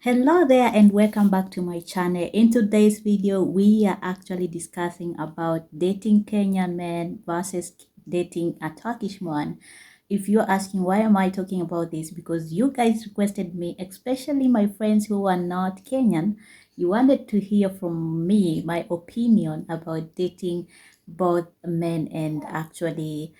Hello there and welcome back to my channel. In today's video, we are actually discussing about dating Kenyan men versus dating a Turkish man. If you're asking why am I talking about this, because you guys requested me, especially my friends who are not Kenyan, you wanted to hear from me my opinion about dating both men and actually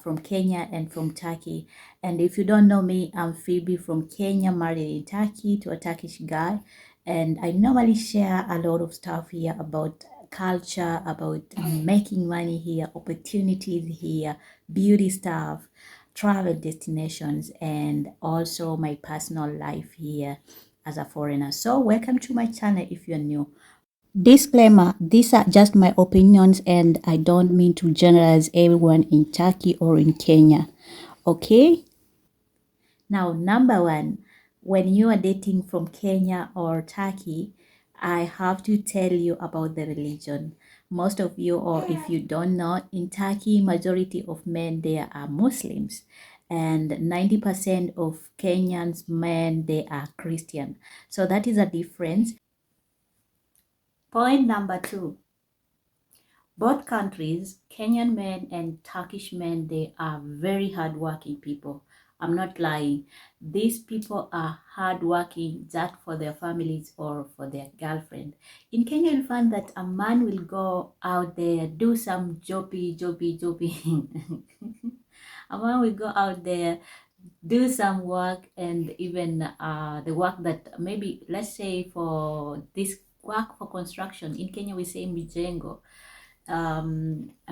from Kenya and from Turkey. And if you don't know me, I'm Phoebe from Kenya, married in Turkey to a Turkish guy. And I normally share a lot of stuff here about culture, about making money here, opportunities here, beauty stuff, travel destinations, and also my personal life here as a foreigner. So welcome to my channel if you're new. Disclaimer, these are just my opinions and I don't mean to generalize everyone in Turkey or in Kenya. Okay? Now, number one, when you are dating from Kenya or Turkey, I have to tell you about the religion. Most of you, or if you don't know, in Turkey, majority of men there are Muslims, and 90% of Kenyans men they are Christian. So that is a difference. Point number two. Both countries, Kenyan men and Turkish men, they are very hardworking people. I'm not lying. These people are hardworking just for their families or for their girlfriend. In Kenya, you'll find that a man will go out there, do some jobby. A man will go out there, do some work, and even the work that maybe, let's say for this work for construction, in Kenya we say mijengo. A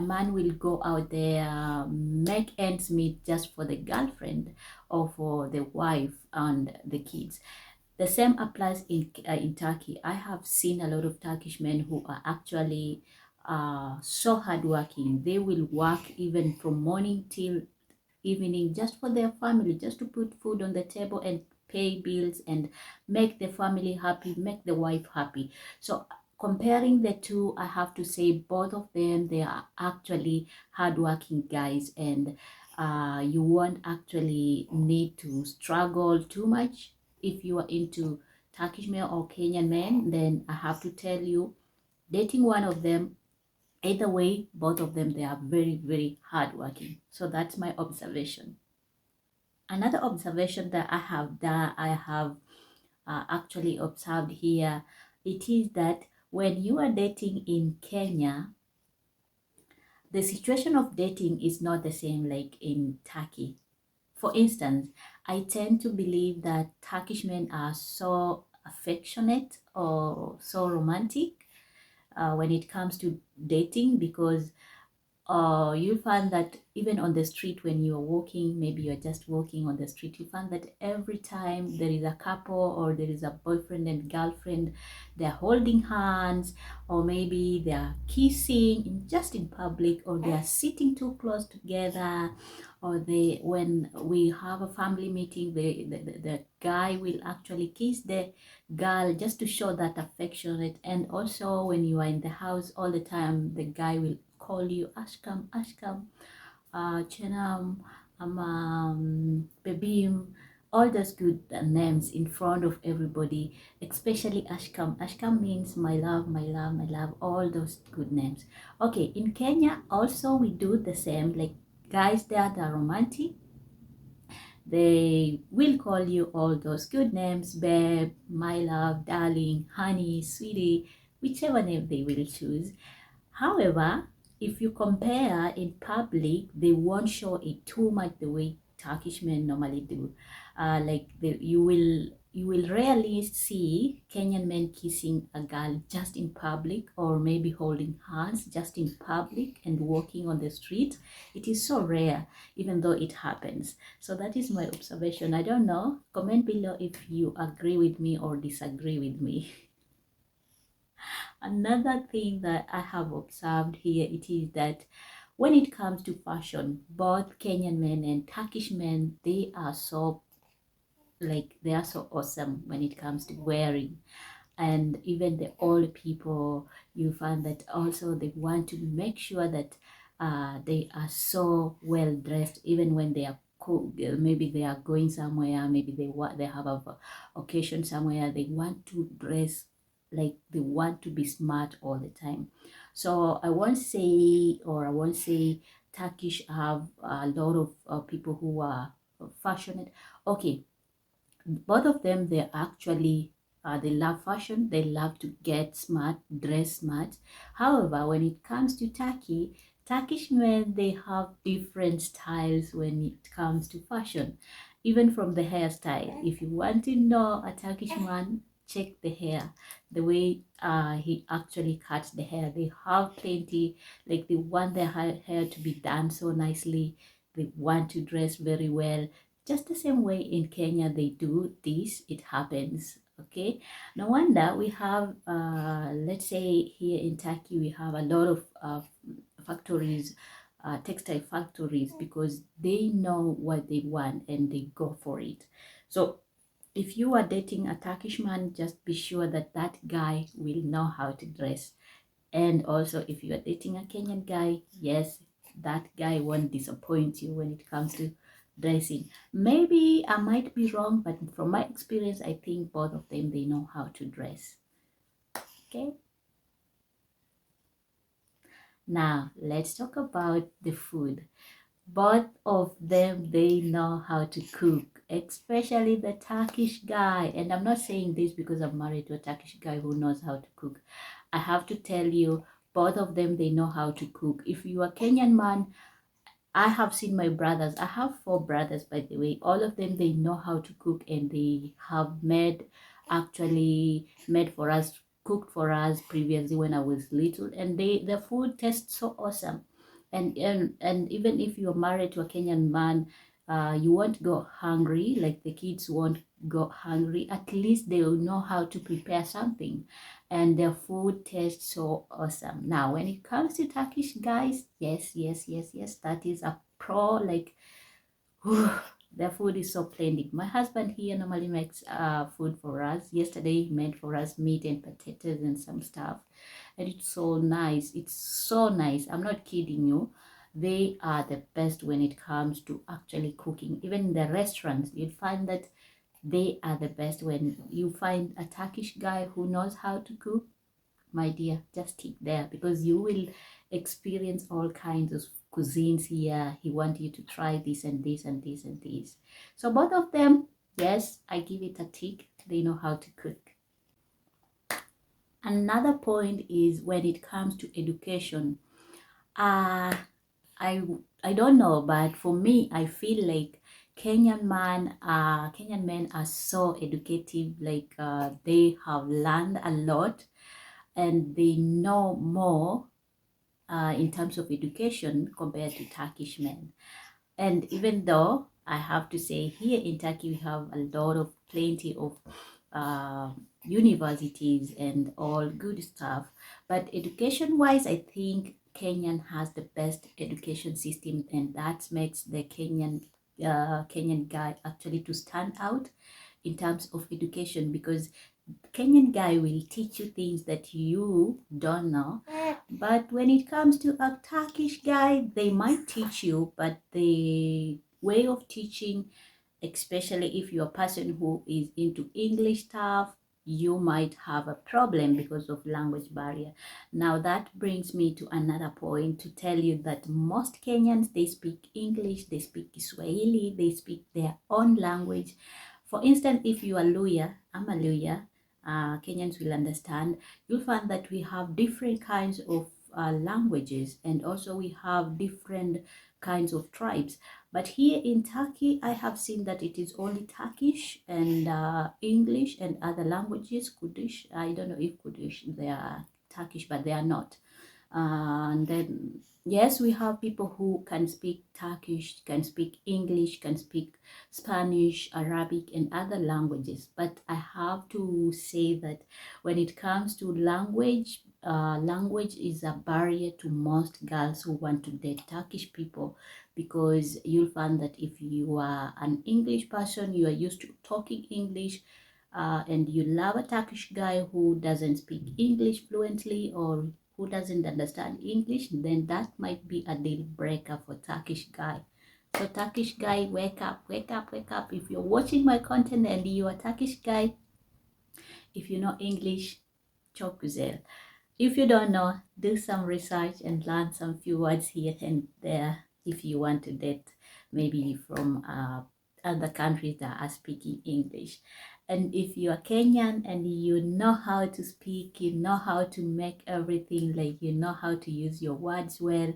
man will go out there, make ends meet just for the girlfriend or for the wife and the kids. The same applies in Turkey. I have seen a lot of Turkish men who are actually so hardworking. They will work even from morning till evening just for their family, just to put food on the table and pay bills and make the family happy, make the wife happy. So comparing the two, I have to say both of them, they are actually hardworking guys, and you won't actually need to struggle too much. If you are into Turkish men or Kenyan men, then I have to tell you, dating one of them, either way, both of them, they are very, very hardworking. So that's my observation. Another observation that I have actually observed here, it is that when you are dating in Kenya, the situation of dating is not the same like in Turkey. For instance, I tend to believe that Turkish men are so affectionate or so romantic when it comes to dating, because you'll find that even on the street when you're walking, maybe you're just walking on the street, you find that every time there is a couple or there is a boyfriend and girlfriend, they're holding hands, or maybe they're kissing just in public, or they are sitting too close together, or they, when we have a family meeting, the guy will actually kiss the girl just to show that affectionate. And also when you are in the house all the time, the guy will call you Ashkam, Ashkam, Chenam, Babim, all those good names in front of everybody, especially Ashkam. Ashkam means my love, my love, my love, all those good names. Okay, in Kenya also we do the same, like guys there that are romantic, they will call you all those good names, babe, my love, darling, honey, sweetie, whichever name they will choose. However, if you compare in public, they won't show it too much the way Turkish men normally do. You will rarely see Kenyan men kissing a girl just in public, or maybe holding hands just in public and walking on the street. It is so rare, even though it happens. So that is my observation. I don't know. Comment below if you agree with me or disagree with me. Another thing that I have observed here, it is that when it comes to fashion, both Kenyan men and Turkish men, they are so awesome when it comes to wearing. And even the old people, you find that also they want to make sure that they are so well dressed, even when they are maybe they are going somewhere, maybe they have a occasion somewhere, they want to dress like they want to be smart all the time. So I won't say Turkish have a lot of people who are fashionate. Okay, both of them, they actually they love fashion, they love to get smart, dress smart. However, when it comes to Turkish men, they have different styles when it comes to fashion, even from the hairstyle. If you want to know a Turkish man, check the hair, the way he actually cuts the hair. They have plenty, like they want their hair to be done so nicely, they want to dress very well, just the same way in Kenya they do this, it happens. Okay, no wonder we have, let's say here in Turkey, we have a lot of factories, textile factories, because they know what they want and they go for it. So if you are dating a Turkish man, just be sure that that guy will know how to dress. And also, if you are dating a Kenyan guy, yes, that guy won't disappoint you when it comes to dressing. Maybe I might be wrong, but from my experience, I think both of them, they know how to dress. Okay. Now, let's talk about the food. Both of them, they know how to cook, especially the Turkish guy. And I'm not saying this because I'm married to a Turkish guy who knows how to cook. I have to tell you, both of them, they know how to cook. If you are a Kenyan man, I have seen my brothers. I have four brothers, by the way. All of them, they know how to cook, and they have actually made for us, cooked for us previously when I was little, and the food tastes so awesome. And even if you're married to a Kenyan man, you won't go hungry. Like the kids won't go hungry. At least they will know how to prepare something, and their food tastes so awesome. Now, when it comes to Turkish guys, yes, yes, yes, yes, that is a pro. Like, their food is so splendid. My husband here normally makes food for us. Yesterday, he made for us meat and potatoes and some stuff, and it's so nice. It's so nice. I'm not kidding you. They are the best when it comes to actually cooking. Even in the restaurants, you'll find that they are the best. When you find a Turkish guy who knows how to cook, my dear, just stick there, because you will experience all kinds of cuisines here. He wants you to try this and this and this and this. So both of them, yes, I give it a tick. They know how to cook. Another point is when it comes to education. Uh, I I don't know, but for me, I feel like Kenyan men are so educative. Like they have learned a lot and they know more in terms of education compared to Turkish men. And even though I have to say, here in Turkey, we have a lot of plenty of uh, universities and all good stuff. But education wise, I think Kenyan has the best education system, and that makes the Kenyan guy actually to stand out in terms of education, because Kenyan guy will teach you things that you don't know. But when it comes to a Turkish guy, they might teach you, but the way of teaching, especially if you're a person who is into English stuff, you might have a problem because of language barrier. Now that brings me to another point to tell you that most Kenyans, they speak English, they speak Swahili, they speak their own language. For instance, if you are Luya, I'm a Luya, Kenyans will understand. You'll find that we have different kinds of languages, and also we have different kinds of tribes. But here in Turkey, I have seen that it is only Turkish and English and other languages. Kurdish, I don't know if Kurdish, they are Turkish, but they are not. And then, yes, we have people who can speak Turkish, can speak English, can speak Spanish, Arabic, and other languages. But I have to say that when it comes to language, language is a barrier to most girls who want to date Turkish people, because you'll find that if you are an English person, you are used to talking English, and you love a Turkish guy who doesn't speak English fluently or who doesn't understand English, then that might be a deal breaker for Turkish guy. So Turkish guy, wake up, wake up, wake up. If you're watching my content and you're a Turkish guy, if you know English, çok güzel. If you don't know, do some research and learn some few words here and there if you want to date maybe from other countries that are speaking English. And if you are Kenyan and you know how to speak, you know how to make everything, like you know how to use your words well,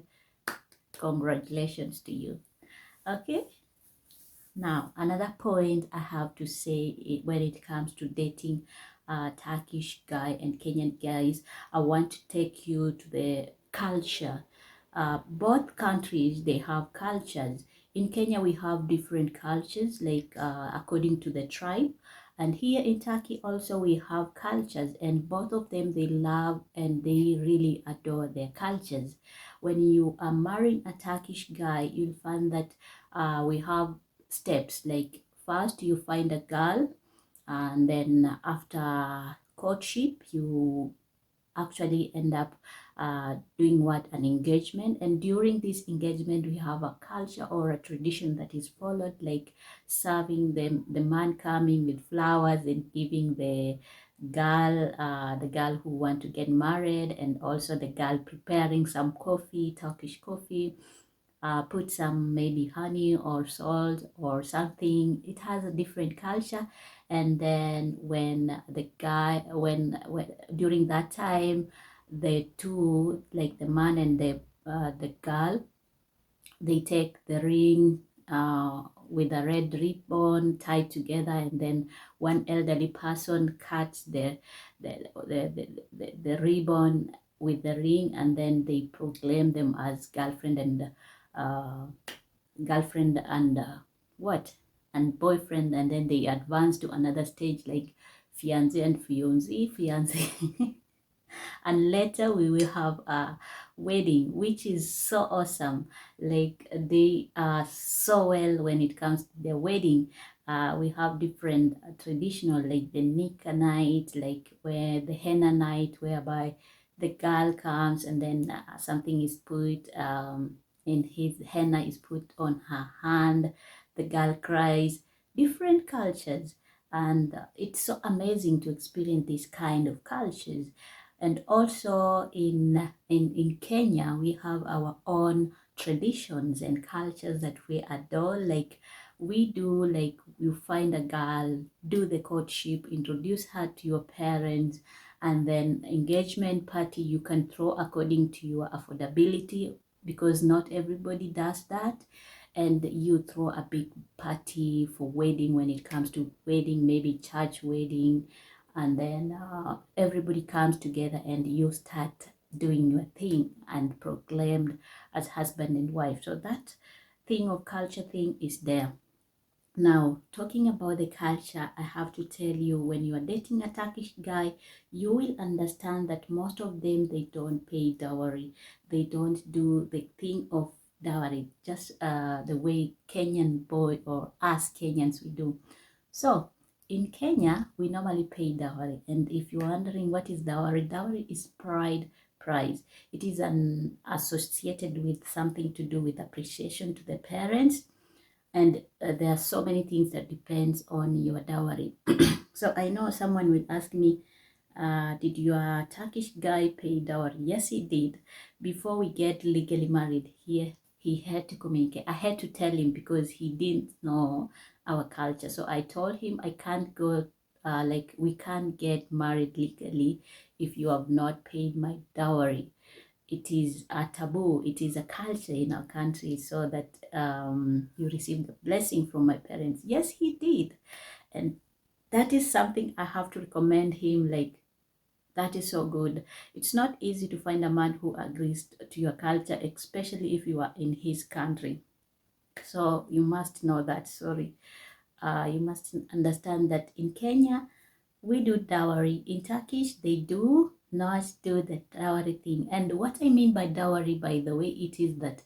congratulations to you. Okay. Now, another point I have to say when it comes to dating Turkish guy and Kenyan guys, I want to take you to the culture. Both countries, they have cultures. In Kenya, we have different cultures, like according to the tribe. And here in Turkey also we have cultures, and both of them, they love and they really adore their cultures. When you are marrying a Turkish guy, you'll find that we have steps, like first you find a girl, and then after courtship you actually end up doing what, an engagement. And during this engagement we have a culture or a tradition that is followed, like serving them, the man coming with flowers and giving the girl who want to get married, and also the girl preparing some coffee, Turkish coffee, put some maybe honey or salt or something. It has a different culture. And then when the guy, when during that time, the two, like the man and the girl, they take the ring with a red ribbon tied together, and then one elderly person cuts the ribbon with the ring, and then they proclaim them as uh, girlfriend and what and boyfriend, and then they advance to another stage, like fiance and fiance. And later we will have a wedding, which is so awesome. Like they are so well when it comes to their wedding. We have different traditional, like the nikah night, like where the henna night, whereby the girl comes and then something is put in his henna is put on her hand. The girl cries. Different cultures, and it's so amazing to experience these kind of cultures. And also in Kenya, we have our own traditions and cultures that we adore. Like we do, like you find a girl, do the courtship, introduce her to your parents, and then engagement party you can throw according to your affordability, because not everybody does that. And you throw a big party for wedding. When it comes to wedding, maybe church wedding, and then everybody comes together and you start doing your thing and proclaimed as husband and wife. So that thing of culture thing is there. Now, talking about the culture, I have to tell you, when you are dating a Turkish guy, you will understand that most of them, they don't pay dowry. They don't do the thing of dowry, just the way Kenyan boy or us Kenyans we do. So in Kenya, we normally pay dowry. And if you're wondering what is dowry, dowry is pride prize. It is an associated with something to do with appreciation to the parents. And there are so many things that depends on your dowry. So I know someone will ask me, did your Turkish guy pay dowry? Yes, he did. Before we get legally married, he had to communicate. I had to tell him because he didn't know our culture. So I told him I can't go, like we can't get married legally if you have not paid my dowry. It is a taboo. It is a culture in our country, so that you receive the blessing from my parents. Yes, he did. And that is something I have to recommend him. Like, that is so good. It's not easy to find a man who agrees to your culture, especially if you are in his country. So you must know that. Sorry. You must understand that in Kenya, we do dowry. In Turkish, they do not do the dowry thing. And what I mean by dowry, by the way, it is that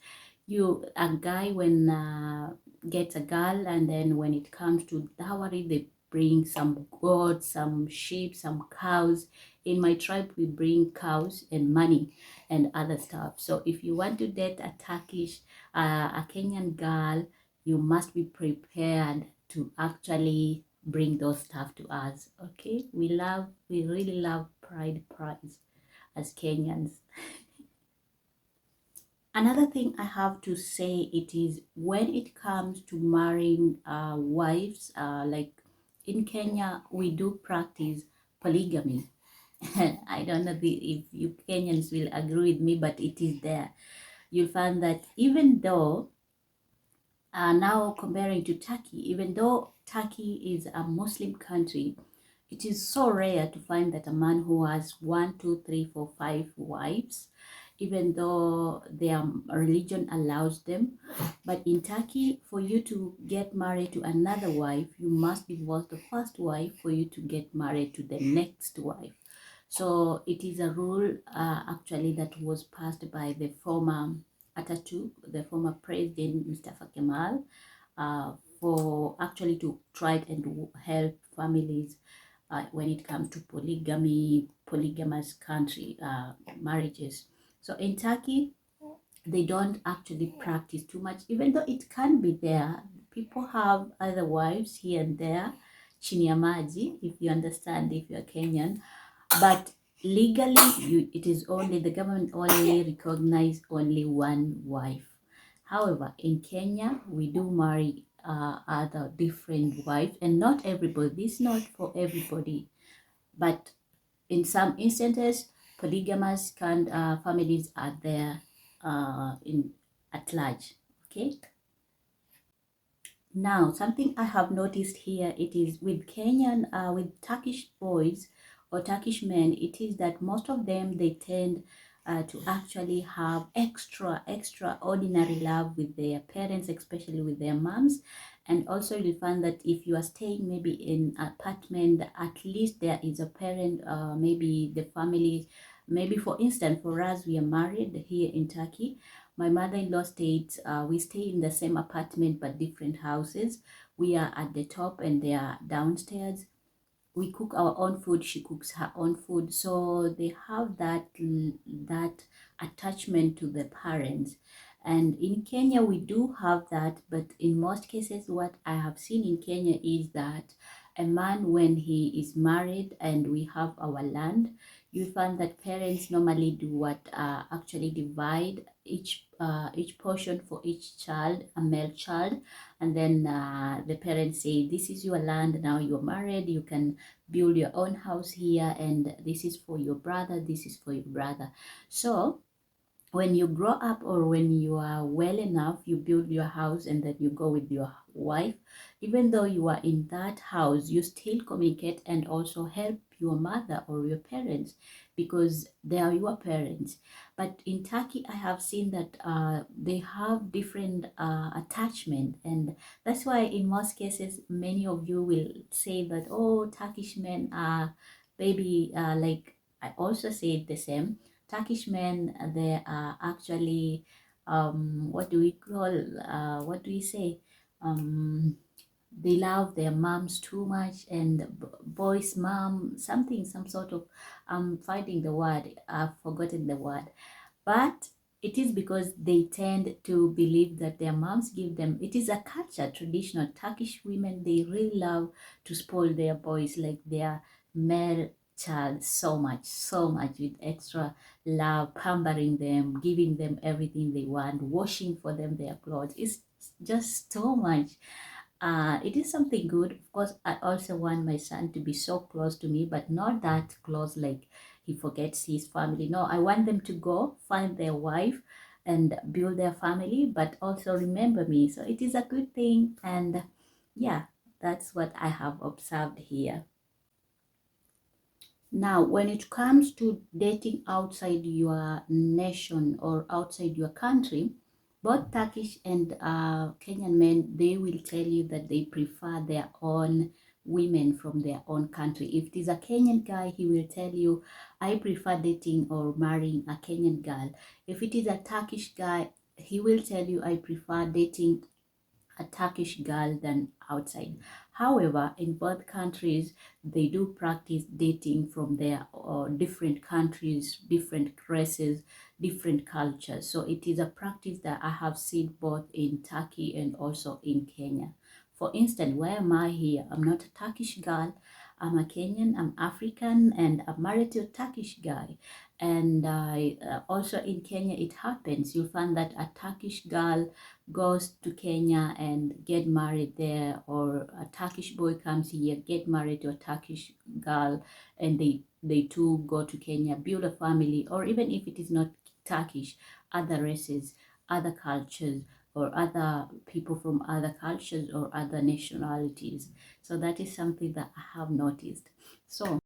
a guy when gets a girl, and then when it comes to dowry, bring some goats, some sheep, some cows. In my tribe, we bring cows and money and other stuff. So if you want to date a Turkish, a Kenyan girl, you must be prepared to actually bring those stuff to us. Okay, we really love pride prize as Kenyans. Another thing I have to say, it is when it comes to marrying wives, like in Kenya, we do practice polygamy. I don't know if you Kenyans will agree with me, but it is there. You'll find that even though now comparing to Turkey, even though Turkey is a Muslim country, it is so rare to find that a man who has one, two, three, four, five wives, even though their religion allows them. But in Turkey, for you to get married to another wife, you must divorce the first wife for you to get married to the next wife. So it is a rule actually that was passed by the former Atatürk, the former president Mustafa Kemal, uh, for actually to try and help families when it comes to polygamy, polygamous country marriages. So in Turkey, they don't actually practice too much, even though it can be there. People have other wives here and there, chini ya maji, if you understand, if you're Kenyan. But legally, it is only, the government only recognize only one wife. However, in Kenya, we do marry other different wives, and not everybody. This is not for everybody, but in some instances, polygamous families are there in at large. Okay. Now, something I have noticed here, it is with Kenyan, with Turkish boys or Turkish men, it is that most of them, they tend to actually have extraordinary love with their parents, especially with their moms. And also you'll find that if you are staying maybe in an apartment, at least there is a parent, maybe the family, maybe for instance, for us, we are married here in Turkey. My mother-in-law stayed, we stay in the same apartment but different houses. We are at the top and they are downstairs. We cook our own food, she cooks her own food. So they have that attachment to the parents. And in Kenya, we do have that, but in most cases, what I have seen in Kenya is that a man, when he is married and we have our land, you find that parents normally do what, actually divide each portion for each child, a male child, and then the parents say, this is your land, now you're married, you can build your own house here, and this is for your brother, this is for your brother. So when you grow up, or when you are well enough, you build your house and then you go with your wife. Even though you are in that house, you still communicate and also help your mother or your parents, because they are your parents. But in Turkey, I have seen that they have different attachment, and that's why in most cases, many of you will say that, oh, Turkish men are maybe like, I also say the same. Turkish men, they are actually, what do we call, what do we say? They love their moms too much, and boys' mom, something, some sort of, I'm finding the word, I've forgotten the word. But it is because they tend to believe that their moms give them, it is a culture, traditional Turkish women, they really love to spoil their boys, like their male child, so much, with extra love, pampering them, giving them everything they want, washing for them their clothes. It's just so much. It is something good. Of course, I also want my son to be so close to me, but not that close like he forgets his family. No, I want them to go find their wife and build their family, but also remember me. So it is a good thing. And yeah, that's what I have observed here. Now, when it comes to dating outside your nation or outside your country, both Turkish and Kenyan men, they will tell you that they prefer their own women from their own country. If it is a Kenyan guy, he will tell you, I prefer dating or marrying a Kenyan girl. If it is a Turkish guy, he will tell you, I prefer dating a Turkish girl than outside. However, in both countries, they do practice dating from their different countries, different races, different cultures. So it is a practice that I have seen both in Turkey and also in Kenya. For instance, why am I here? I'm not a Turkish girl. I'm a Kenyan, I'm African, and I'm married to a Turkish guy. And also in Kenya, it happens. You'll find that a Turkish girl goes to Kenya and get married there, or a Turkish boy comes here, get married to a Turkish girl, and they two go to Kenya, build a family, or even if it is not Turkish, other races, other cultures, or other people from other cultures or other nationalities. So that is something that I have noticed. So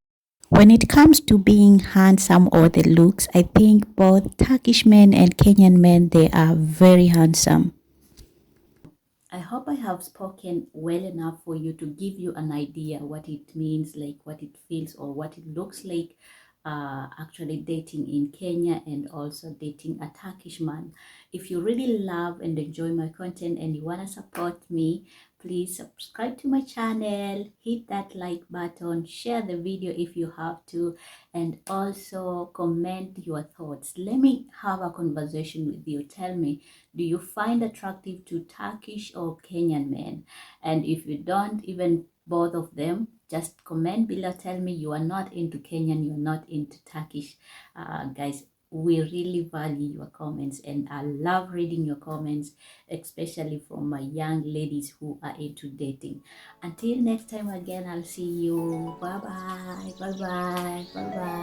when it comes to being handsome or the looks, I think both Turkish men and Kenyan men, they are very handsome. I hope I have spoken well enough for you to give you an idea what it means, like what it feels or what it looks like actually dating in Kenya and also dating a Turkish man. If you really love and enjoy my content and you want to support me, please subscribe to my channel, hit that like button, share the video if you have to, and also comment your thoughts. Let me have a conversation with you. Tell me, do you find attractive to Turkish or Kenyan men? And if you don't, even both of them, just comment below. Tell me you are not into Kenyan, you're not into Turkish. Guys, we really value your comments, and I love reading your comments, especially from my young ladies who are into dating. Until next time again, I'll see you. Bye bye. Bye bye. Bye bye.